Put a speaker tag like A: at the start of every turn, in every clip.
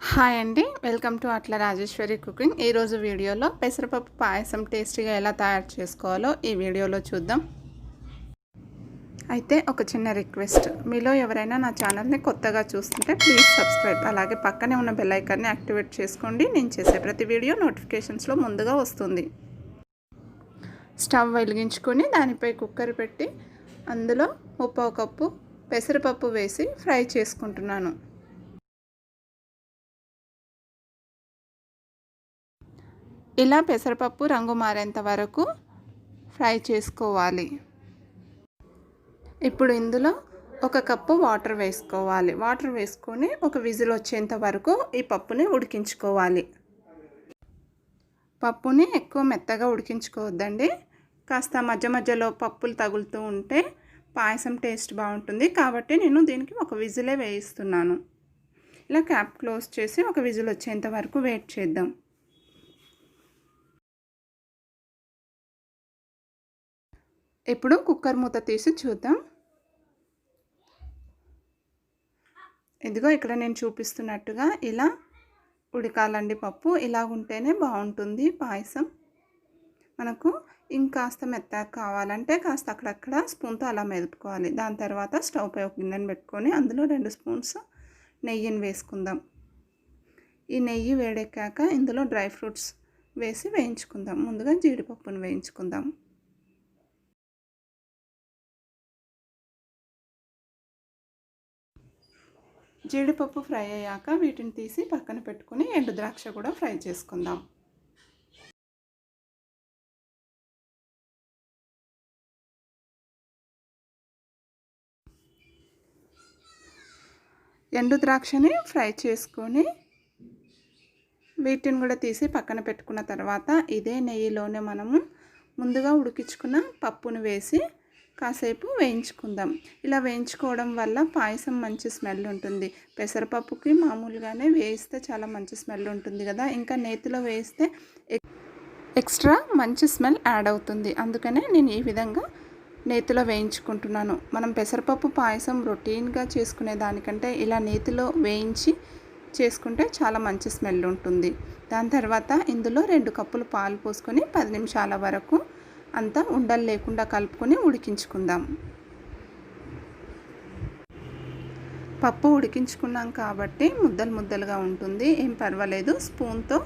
A: Hi అండి, welcome to అట్లా Rajeshwari cooking. ఈరోజు వీడియోలో పెసరపప్పు పాయసం టేస్టీగా ఎలా తయారు చేసుకోవాలో ఈ వీడియోలో చూద్దాం. అయితే ఒక చిన్న రిక్వెస్ట్, మీలో ఎవరైనా నా ఛానల్ని కొత్తగా చూస్తుంటే ప్లీజ్ సబ్స్క్రైబ్, అలాగే పక్కనే ఉన్న బెల్ ఐకాన్ని యాక్టివేట్ చేసుకోండి. నేను చేసే ప్రతి వీడియో నోటిఫికేషన్స్లో ముందుగా వస్తుంది. స్టవ్ వెలిగించుకొని దానిపై కుక్కర్ పెట్టి అందులో 1/2 కప్పు పెసరపప్పు వేసి ఫ్రై చేసుకుంటున్నాను. ఇలా పెసరపప్పు రంగు మారేంత వరకు ఫ్రై చేసుకోవాలి. ఇప్పుడు ఇందులో 1 కప్పు వాటర్ వేసుకోవాలి. వాటర్ వేసుకొని ఒక విజిల్ వచ్చేంత వరకు ఈ పప్పుని ఉడికించుకోవాలి. పప్పుని ఎక్కువ మెత్తగా ఉడికించుకోవద్దండి. కాస్త మధ్య మధ్యలో పప్పులు తగులుతూ ఉంటే పాయసం టేస్ట్ బాగుంటుంది. కాబట్టి నేను దీనికి ఒక విజిలే వేయిస్తున్నాను. ఇలా క్యాప్ క్లోజ్ చేసి ఒక విజిల్ వచ్చేంత వరకు వెయిట్ చేద్దాం. ఇప్పుడు కుక్కర్ మూత తీసి చూద్దాం. ఇదిగో ఇక్కడ నేను చూపిస్తున్నట్టుగా ఇలా ఉడకాలండి పప్పు. ఇలా ఉంటేనే బాగుంటుంది పాయసం. మనకు ఇంకాస్త మెత్తగా కావాలంటే కాస్త అక్కడక్కడ స్పూన్తో అలా మెదుపుకోవాలి. దాని తర్వాత స్టవ్ పై ఒక గిన్నెను పెట్టుకొని అందులో 2 స్పూన్స్ నెయ్యిని వేసుకుందాం. ఈ నెయ్యి వేడెక్కాక ఇందులో డ్రై ఫ్రూట్స్ వేసి వేయించుకుందాం. ముందుగా జీడిపప్పును వేయించుకుందాం. జీడిపప్పు ఫ్రై అయ్యాక వీటిని తీసి పక్కన పెట్టుకుని ఎండు ద్రాక్ష కూడా ఫ్రై చేసుకుందాం. ఎండు ద్రాక్షని ఫ్రై చేసుకొని వీటిని కూడా తీసి పక్కన పెట్టుకున్న తర్వాత ఇదే నెయ్యిలోనే మనము ముందుగా ఉడికించుకున్న పప్పును వేసి కాసేపు వేయించుకుందాం. ఇలా వేయించుకోవడం వల్ల పాయసం మంచి స్మెల్ ఉంటుంది. పెసరపప్పుకి మామూలుగానే వేయిస్తే చాలా మంచి స్మెల్ ఉంటుంది కదా, ఇంకా నేతిలో వేయిస్తే ఎక్స్ట్రా మంచి స్మెల్ యాడ్ అవుతుంది. అందుకనే నేను ఈ విధంగా నేతిలో వేయించుకుంటున్నాను. మనం పెసరపప్పు పాయసం రొటీన్గా చేసుకునే దానికంటే ఇలా నేతిలో వేయించి చేసుకుంటే చాలా మంచి స్మెల్ ఉంటుంది. దాని తర్వాత ఇందులో 2 కప్పులు పాలు పోసుకొని 10 నిమిషాల వరకు అంతా ఉండలు లేకుండా కలుపుకొని ఉడికించుకుందాం. పప్పు ఉడికించుకున్నాం కాబట్టి ముద్దలు ముద్దలుగా ఉంటుంది, ఏం పర్వాలేదు. స్పూన్తో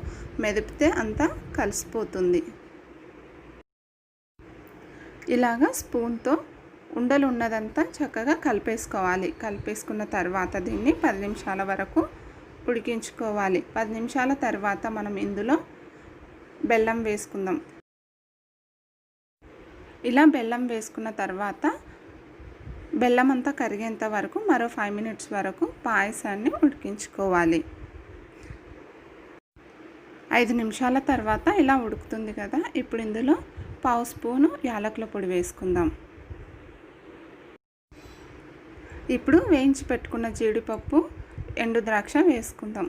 A: మెదిపితే అంతా కలిసిపోతుంది. ఇలాగా స్పూన్తో ఉండలు ఉన్నదంతా చక్కగా కలిపేసుకోవాలి. కలిపేసుకున్న తర్వాత దీన్ని 10 నిమిషాల వరకు ఉడికించుకోవాలి. 10 నిమిషాల తర్వాత మనం ఇందులో బెల్లం వేసుకుందాం. ఇలా బెల్లం వేసుకున్న తర్వాత బెల్లం అంతా కరిగేంత వరకు మరో 5 మినిట్స్ వరకు పాయసాన్ని ఉడికించుకోవాలి. 5 నిమిషాల తర్వాత ఇలా ఉడుకుతుంది కదా, ఇప్పుడు ఇందులో 1/2 స్పూను యాలకుల పొడి వేసుకుందాం. ఇప్పుడు వేయించి పెట్టుకున్న జీడిపప్పు, ఎండు ద్రాక్ష వేసుకుందాం.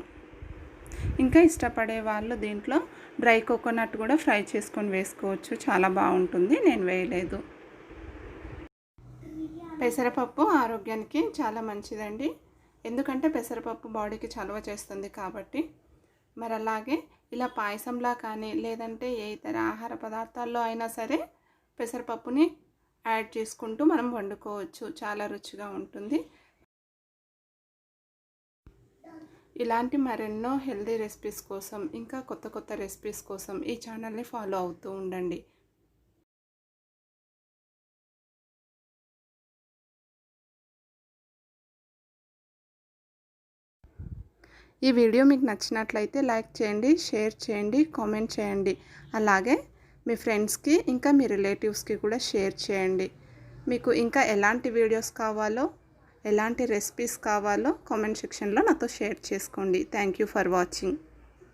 A: ఇంకా ఇష్టపడే వాళ్ళు దీంట్లో డ్రై కోకోనట్ కూడా ఫ్రై చేసుకొని వేసుకోవచ్చు, చాలా బాగుంటుంది. నేను వేయలేదు. పెసరపప్పు ఆరోగ్యానికి చాలా మంచిదండి, ఎందుకంటే పెసరపప్పు బాడీకి చలవ చేస్తుంది కాబట్టి. మరి అలాగే ఇలా పాయసంలా కానీ లేదంటే ఏ ఇతర ఆహార పదార్థాల్లో అయినా సరే పెసరపప్పుని యాడ్ చేసుకుంటూ మనం వండుకోవచ్చు, చాలా రుచిగా ఉంటుంది. ఇలాంటి మరెన్నో హెల్దీ రెసిపీస్ కోసం, ఇంకా కొత్త కొత్త రెసిపీస్ కోసం ఈ ఛానల్ని ఫాలో అవుతూ ఉండండి. ఈ వీడియో మీకు నచ్చినట్లయితే లైక్ చేయండి, షేర్ చేయండి, కామెంట్ చేయండి. అలాగే మీ ఫ్రెండ్స్కి ఇంకా మీ రిలేటివ్స్కి కూడా షేర్ చేయండి. మీకు ఇంకా ఎలాంటి వీడియోస్ కావాలో, ఎలాంటి రెసిపీస్ కావాలో కామెంట్ సెక్షన్లో నాతో షేర్ చేసుకోండి. Thank you for watching.